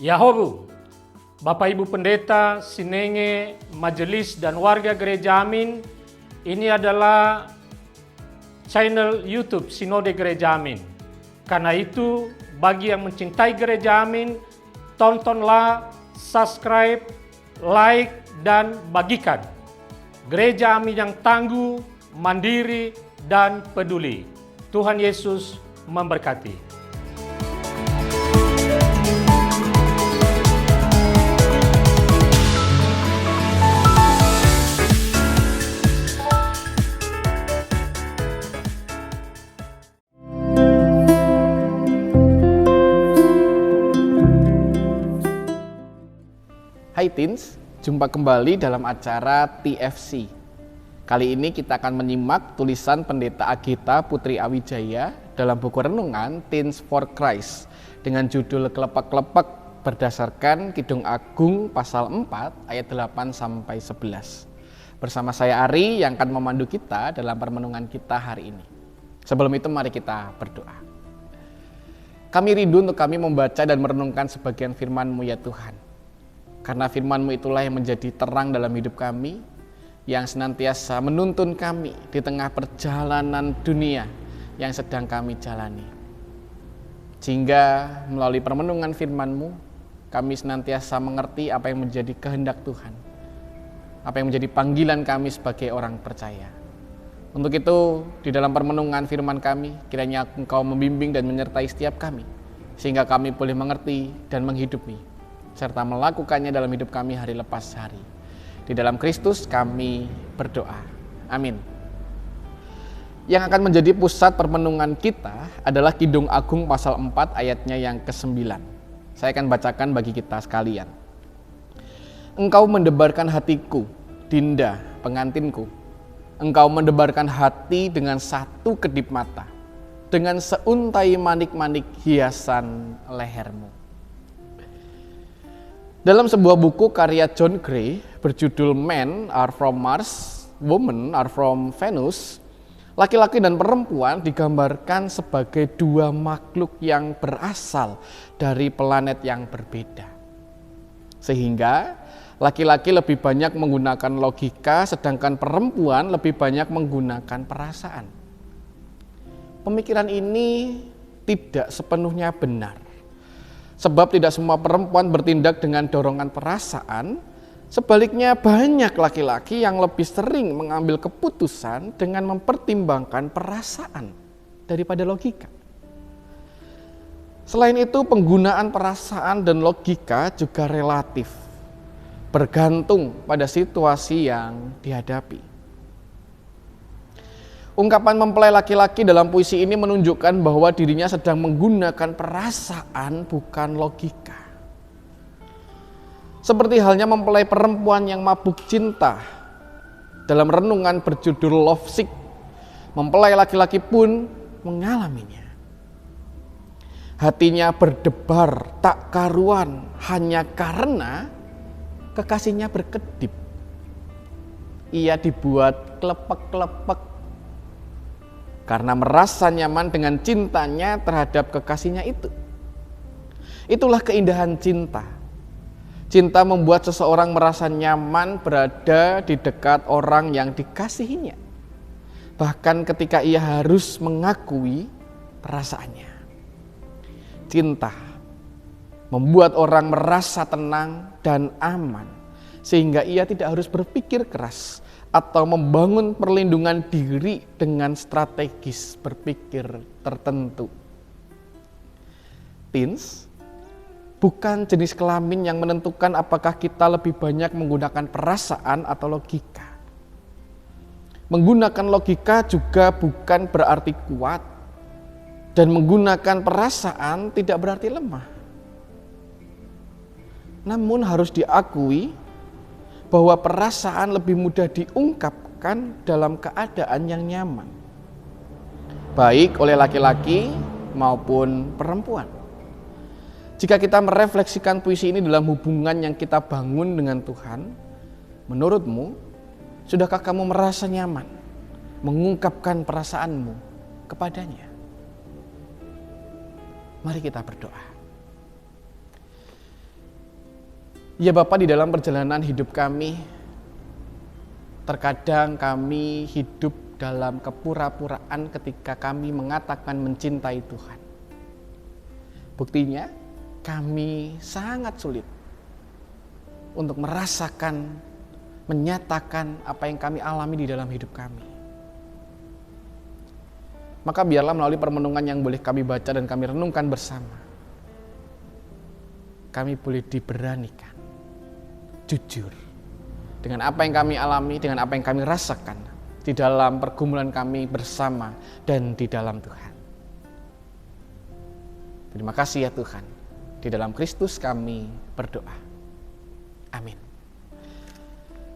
Yahobu, Bapak Ibu Pendeta, Sinenge, Majelis dan warga Gereja Amin, ini adalah channel YouTube Sinode Gereja Amin. Karena itu, bagi yang mencintai Gereja Amin, tontonlah, subscribe, like, dan bagikan. Gereja Amin yang tangguh, mandiri, dan peduli. Tuhan Yesus memberkati. Hai Teens, jumpa kembali dalam acara TFC. Kali ini kita akan menyimak tulisan Pendeta Agita Putri Awijaya dalam buku renungan Teens for Christ dengan judul Kelepek-kelepek berdasarkan Kidung Agung pasal 4 ayat 8-11. Bersama saya Ari yang akan memandu kita dalam permenungan kita hari ini. Sebelum itu mari kita berdoa. Kami rindu untuk kami membaca dan merenungkan sebagian firman-Mu ya Tuhan. Karena firman-Mu itulah yang menjadi terang dalam hidup kami, yang senantiasa menuntun kami di tengah perjalanan dunia yang sedang kami jalani. Sehingga melalui permenungan firman-Mu, kami senantiasa mengerti apa yang menjadi kehendak Tuhan, apa yang menjadi panggilan kami sebagai orang percaya. Untuk itu, di dalam permenungan firman kami, kiranya Engkau membimbing dan menyertai setiap kami, sehingga kami boleh mengerti dan menghidupi serta melakukannya dalam hidup kami hari lepas hari. Di dalam Kristus kami berdoa. Amin. Yang akan menjadi pusat permenungan kita adalah Kidung Agung pasal 4 ayatnya yang ke-9. Saya akan bacakan bagi kita sekalian. Engkau mendebarkan hatiku, Dinda, pengantinku. Engkau mendebarkan hati dengan satu kedip mata, dengan seuntai manik-manik hiasan lehermu. Dalam sebuah buku karya John Gray berjudul Men Are From Mars, Women Are From Venus, laki-laki dan perempuan digambarkan sebagai dua makhluk yang berasal dari planet yang berbeda. Sehingga laki-laki lebih banyak menggunakan logika, sedangkan perempuan lebih banyak menggunakan perasaan. Pemikiran ini tidak sepenuhnya benar. Sebab tidak semua perempuan bertindak dengan dorongan perasaan, sebaliknya banyak laki-laki yang lebih sering mengambil keputusan dengan mempertimbangkan perasaan daripada logika. Selain itu, penggunaan perasaan dan logika juga relatif, bergantung pada situasi yang dihadapi. Ungkapan mempelai laki-laki dalam puisi ini menunjukkan bahwa dirinya sedang menggunakan perasaan bukan logika. Seperti halnya mempelai perempuan yang mabuk cinta dalam renungan berjudul Love Sick, mempelai laki-laki pun mengalaminya. Hatinya berdebar tak karuan hanya karena kekasihnya berkedip. Ia dibuat kelepek-kelepek karena merasa nyaman dengan cintanya terhadap kekasihnya itu. Itulah keindahan cinta. Cinta membuat seseorang merasa nyaman berada di dekat orang yang dikasihinya. Bahkan ketika ia harus mengakui perasaannya. Cinta membuat orang merasa tenang dan aman, sehingga ia tidak harus berpikir keras atau membangun perlindungan diri dengan strategis berpikir tertentu. Teens, bukan jenis kelamin yang menentukan apakah kita lebih banyak menggunakan perasaan atau logika. Menggunakan logika juga bukan berarti kuat, dan menggunakan perasaan tidak berarti lemah. Namun harus diakui bahwa perasaan lebih mudah diungkapkan dalam keadaan yang nyaman, baik oleh laki-laki maupun perempuan. Jika kita merefleksikan puisi ini dalam hubungan yang kita bangun dengan Tuhan, menurutmu, sudahkah kamu merasa nyaman mengungkapkan perasaanmu kepadanya? Mari kita berdoa. Ya Bapa, di dalam perjalanan hidup kami, terkadang kami hidup dalam kepura-puraan ketika kami mengatakan mencintai Tuhan. Buktinya, kami sangat sulit untuk merasakan, menyatakan apa yang kami alami di dalam hidup kami. Maka biarlah melalui permenungan yang boleh kami baca dan kami renungkan bersama, kami boleh diberanikan, jujur dengan apa yang kami alami, dengan apa yang kami rasakan di dalam pergumulan kami bersama dan di dalam Tuhan. Terima kasih ya Tuhan. Di dalam Kristus kami berdoa. Amin.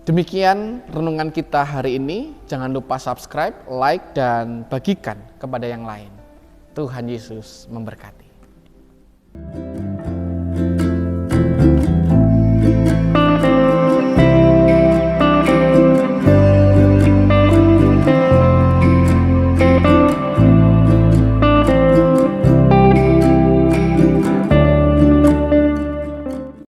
Demikian renungan kita hari ini. Jangan lupa subscribe, like, dan bagikan kepada yang lain. Tuhan Yesus memberkati.